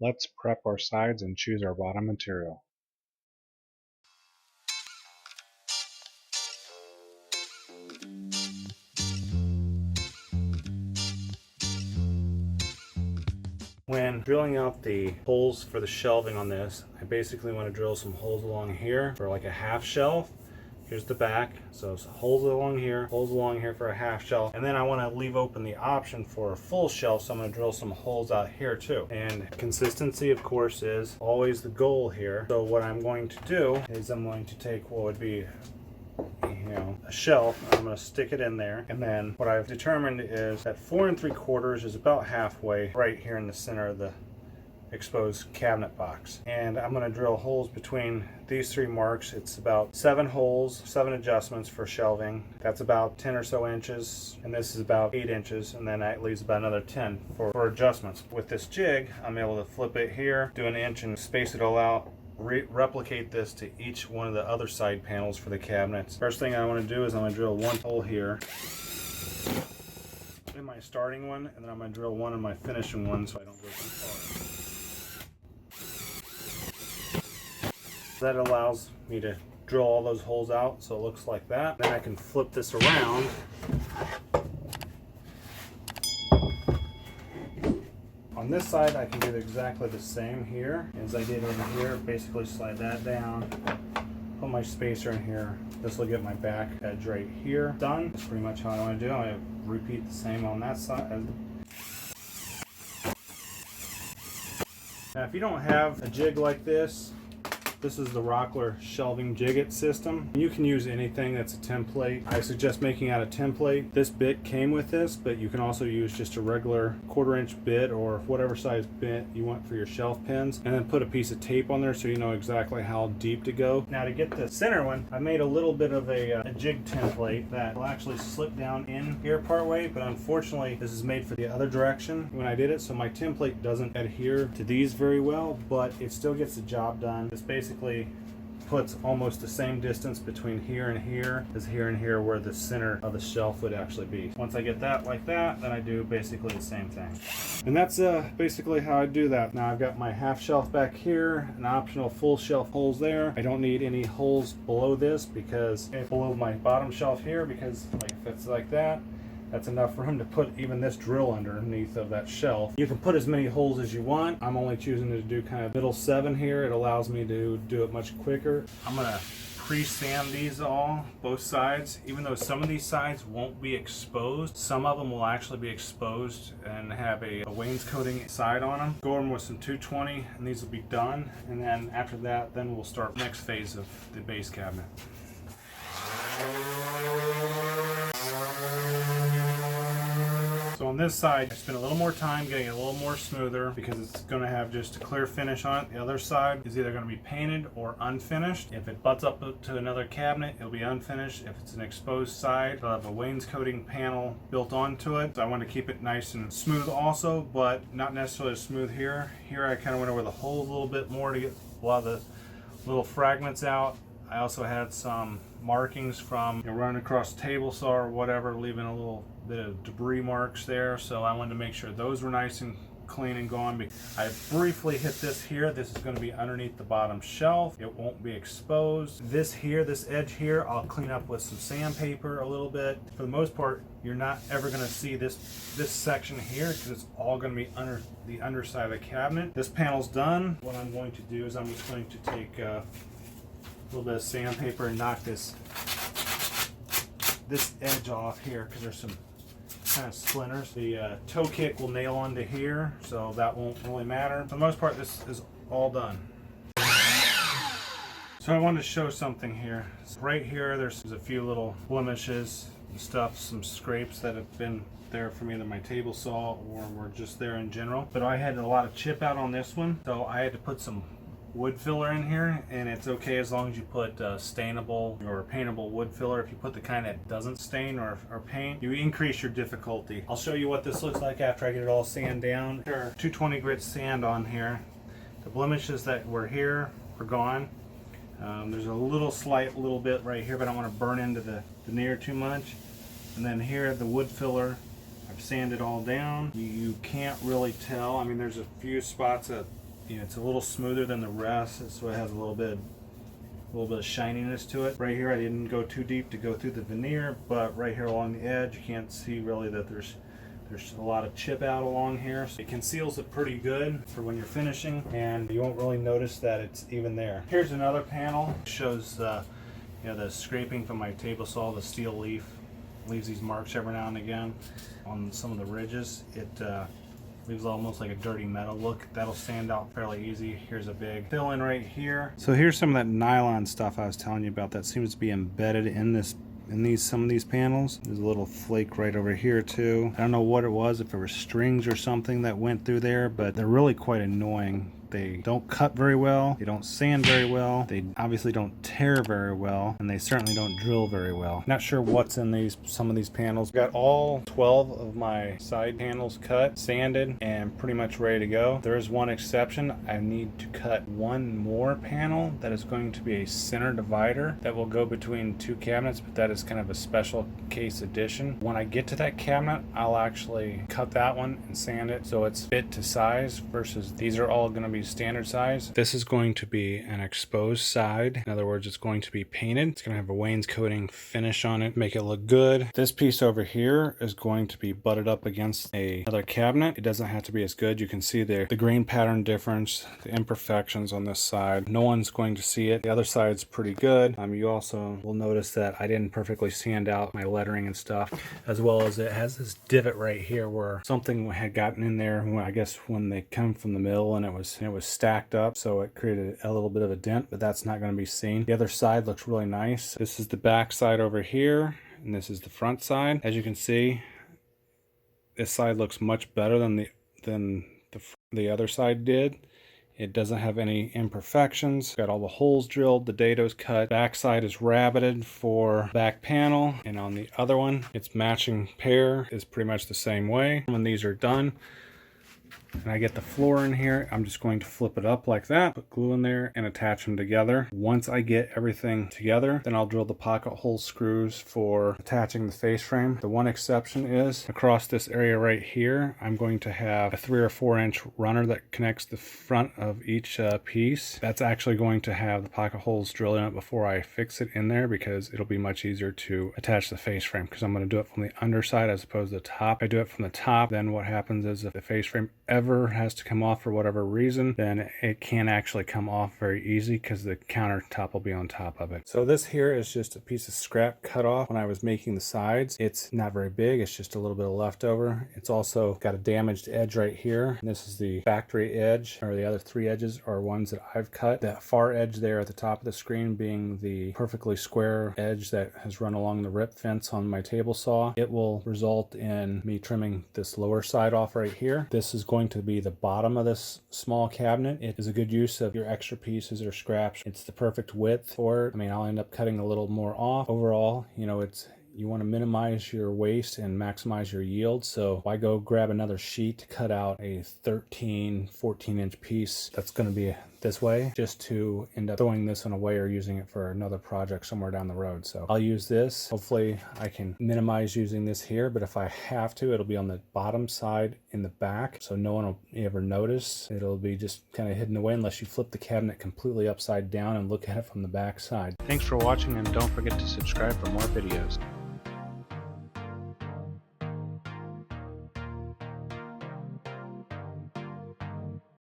Let's prep our sides and choose our bottom material. When drilling out the holes for the shelving on this, I basically want to drill some holes along here for like a half shelf. Here's the back, so holes along here for a half shelf, and then I want to leave open the option for a full shelf, so I'm going to drill some holes out here too. And consistency, of course, is always the goal here. So what I'm going to do is I'm going to take what would be a shelf. I'm going to stick it in there, and then what I've determined is that 4 3/4 is about halfway right here in the center of the exposed cabinet box, and I'm going to drill holes between these 3 marks. It's about 7 holes, 7 adjustments for shelving. That's about 10 or so inches, and this is about 8 inches, and then that leaves about another 10 for adjustments. With this jig, I'm able to flip it here, do an inch and space it all out, replicate this to each one of the other side panels for the cabinets. First thing I want to do is I'm going to drill 1 hole here in my starting one, and then I'm going to drill 1 in my finishing one so I don't go too far. That allows me to drill all those holes out so it looks like that. Then I can flip this around. On this side, I can do exactly the same here as I did over here. Basically slide that down, put my spacer in here. This will get my back edge right here done. That's pretty much how I want to do it. I'm going to repeat the same on that side. Now, if you don't have a jig like this, this is the Rockler shelving jigget system. You can use anything that's a template. I suggest making out a template. This bit came with this, but you can also use just a regular 1/4 inch bit or whatever size bit you want for your shelf pins, and then put a piece of tape on there so you know exactly how deep to go. Now, to get the center one, I made a little bit of a jig template that will actually slip down in here part way, but unfortunately this is made for the other direction when I did it, so my template doesn't adhere to these very well, but it still gets the job done. It's basically puts almost the same distance between here and here as here and here, where the center of the shelf would actually be. Once I get that like that, then I do basically the same thing. And that's basically how I do that. Now I've got my half shelf back here, an optional full shelf holes there. I don't need any holes below this because below my bottom shelf here, because like if it's like that, that's enough for him to put even this drill underneath of that shelf. You can put as many holes as you want. I'm only choosing to do kind of middle 7 here. It allows me to do it much quicker. I'm gonna pre-sand these all, both sides. Even though some of these sides won't be exposed, some of them will actually be exposed and have a wainscoting side on them. Go in with some 220 and these will be done. And then after that, then we'll start next phase of the base cabinet. So on this side, I spent a little more time getting it a little more smoother because it's going to have just a clear finish on it. The other side is either going to be painted or unfinished. If it butts up to another cabinet, it'll be unfinished. If it's an exposed side, it'll have a wainscoting panel built onto it. So I want to keep it nice and smooth also, but not necessarily smooth here. Here I kind of went over the holes a little bit more to get a lot of the little fragments out. I also had some markings from running across the table saw or whatever, leaving a little bit of debris marks there, so I wanted to make sure those were nice and clean and gone. I briefly hit this here. This is going to be underneath the bottom shelf. It won't be exposed. This here, this edge here, I'll clean up with some sandpaper a little bit. For the most part, you're not ever going to see this section here because it's all going to be under the underside of the cabinet. This panel's done. What I'm going to do is I'm just going to take a little bit of sandpaper and knock this edge off here because there's some kind of splinters. The toe kick will nail onto here, so that won't really matter. For the most part, this is all done. So I wanted to show something here. So right here, there's a few little blemishes and stuff, some scrapes that have been there from either my table saw or were just there in general. But I had a lot of chip out on this one, so I had to put some wood filler in here, and it's okay as long as you put stainable or paintable wood filler. If you put the kind that doesn't stain or paint, you increase your difficulty. I'll show you what this looks like after I get it all sanded down. There are 220 grit sand on here. The blemishes that were here are gone. There's a slight little bit right here, but I don't want to burn into the veneer too much. And then here, the wood filler, I've sanded all down. You can't really tell. I mean, there's a few spots that it's a little smoother than the rest, so it has a little bit of shininess to it. Right here I didn't go too deep to go through the veneer, but right here along the edge you can't see really that there's a lot of chip out along here. So it conceals it pretty good for when you're finishing, and you won't really notice that it's even there. Here's another panel. It shows the scraping from my table saw. The steel leaf leaves these marks every now and again on some of the ridges. It leaves almost like a dirty metal look. That'll stand out fairly easy. Here's a big fill in right here. So here's some of that nylon stuff I was telling you about that seems to be embedded in some of these panels. There's a little flake right over here too. I don't know what it was, if it were strings or something that went through there, but they're really quite annoying. They don't cut very well, they don't sand very well, they obviously don't tear very well, and they certainly don't drill very well. Not sure what's in some of these panels. Got all 12 of my side panels cut, sanded, and pretty much ready to go. There is one exception. I need to cut one more panel that is going to be a center divider that will go between two cabinets, but that is kind of a special case edition. When I get to that cabinet, I'll actually cut that one and sand it so it's fit to size, versus these are all going to be standard size. This is going to be an exposed side. In other words, it's going to be painted. It's going to have a wainscoting finish on it, make it look good. This piece over here is going to be butted up against another cabinet. It doesn't have to be as good. You can see the grain pattern difference, the imperfections on this side. No one's going to see it. The other side's pretty good. You also will notice that I didn't perfectly sand out my lettering and stuff, as well as it has this divot right here where something had gotten in there I guess when they come from the mill, and it was stacked up, so it created a little bit of a dent, but that's not going to be seen. The other side looks really nice. This is the back side over here, and this is the front side. As you can see, this side looks much better than the other side did. It doesn't have any imperfections. Got all the holes drilled, the dado's cut. Back side is rabbited for back panel, and on the other one, its matching pair is pretty much the same way. When these are done, and I get the floor in here, I'm just going to flip it up like that, put glue in there, and attach them together. Once I get everything together, then I'll drill the pocket hole screws for attaching the face frame. The one exception is across this area right here, I'm going to have a 3 or 4 inch runner that connects the front of each piece. That's actually going to have the pocket holes drilled in it before I fix it in there, because it'll be much easier to attach the face frame, because I'm going to do it from the underside as opposed to the top. I do it from the top, then what happens is if the face frame ever has to come off for whatever reason, then it can't actually come off very easy because the countertop will be on top of it. So this here is just a piece of scrap cut off when I was making the sides. It's not very big, it's just a little bit of leftover. It's also got a damaged edge right here. And this is the factory edge, or the other 3 edges are ones that I've cut. That far edge there at the top of the screen being the perfectly square edge that has run along the rip fence on my table saw. It will result in me trimming this lower side off right here. This is going to be the bottom of this small cabinet. It is a good use of your extra pieces or scraps. It's the perfect width for it. I mean, I'll end up cutting a little more off. Overall, you want to minimize your waste and maximize your yield, so why go grab another sheet to cut out a 14 inch piece that's going to be this way, just to end up throwing this one away or using it for another project somewhere down the road. So I'll use this. Hopefully I can minimize using this here, but if I have to, it'll be on the bottom side in the back, so no one will ever notice. It'll be just kind of hidden away unless you flip the cabinet completely upside down and look at it from the back side. Thanks for watching, and don't forget to subscribe for more videos.